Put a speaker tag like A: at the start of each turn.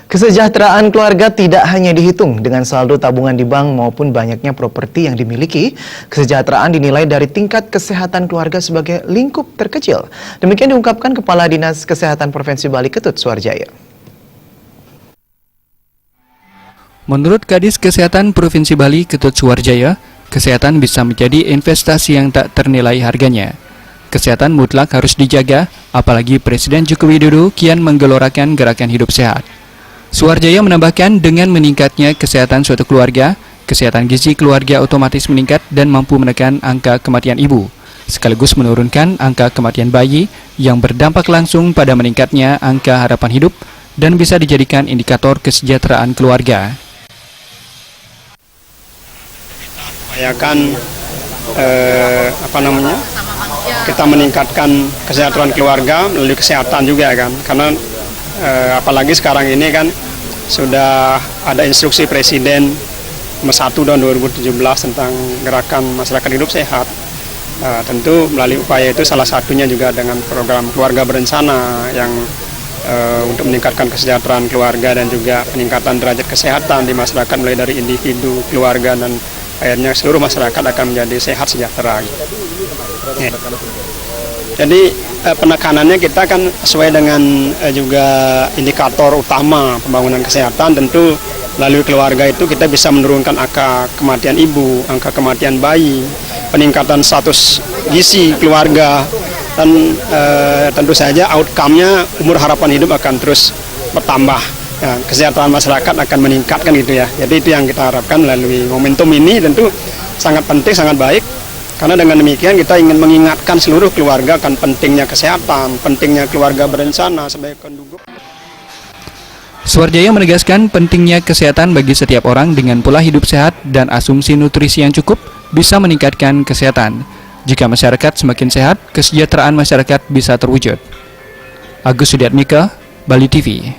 A: Kesejahteraan keluarga tidak hanya dihitung dengan saldo tabungan di bank maupun banyaknya properti yang dimiliki. Kesejahteraan dinilai dari tingkat kesehatan keluarga sebagai lingkup terkecil. Demikian diungkapkan Kepala Dinas Kesehatan Provinsi Bali Ketut Suarjaya.
B: Menurut Kadis Kesehatan Provinsi Bali Ketut Suarjaya, kesehatan bisa menjadi investasi yang tak ternilai harganya. Kesehatan mutlak harus dijaga, apalagi Presiden Joko Widodo kian menggelorakan gerakan hidup sehat. Suarjaya menambahkan dengan meningkatnya kesehatan suatu keluarga, kesehatan gizi keluarga otomatis meningkat dan mampu menekan angka kematian ibu, sekaligus menurunkan angka kematian bayi yang berdampak langsung pada meningkatnya angka harapan hidup dan bisa dijadikan indikator kesejahteraan keluarga.
C: Upayakan kita meningkatkan kesejahteraan keluarga melalui kesehatan juga kan, karena apalagi sekarang ini kan sudah ada instruksi Presiden nomor 1 tahun 2017 tentang gerakan masyarakat hidup sehat. Tentu melalui upaya itu salah satunya juga dengan program keluarga berencana yang untuk meningkatkan kesejahteraan keluarga dan juga peningkatan derajat kesehatan di masyarakat mulai dari individu, keluarga, dan akhirnya seluruh masyarakat akan menjadi sehat sejahtera. Ya. Jadi penekanannya kita kan sesuai dengan juga indikator utama pembangunan kesehatan. Tentu melalui keluarga itu kita bisa menurunkan angka kematian ibu, angka kematian bayi, peningkatan status gizi keluarga, dan tentu saja outcome-nya umur harapan hidup akan terus bertambah. Ya, kesejahteraan masyarakat akan meningkatkan gitu ya. Jadi itu yang kita harapkan melalui momentum ini, tentu sangat penting, sangat baik. Karena dengan demikian kita ingin mengingatkan seluruh keluarga akan pentingnya kesehatan, pentingnya keluarga berencana sebagai pendukung.
B: Suarjaya menegaskan pentingnya kesehatan bagi setiap orang dengan pola hidup sehat dan asumsi nutrisi yang cukup bisa meningkatkan kesehatan. Jika masyarakat semakin sehat, kesejahteraan masyarakat bisa terwujud. Agus Sudiatmika, Bali TV.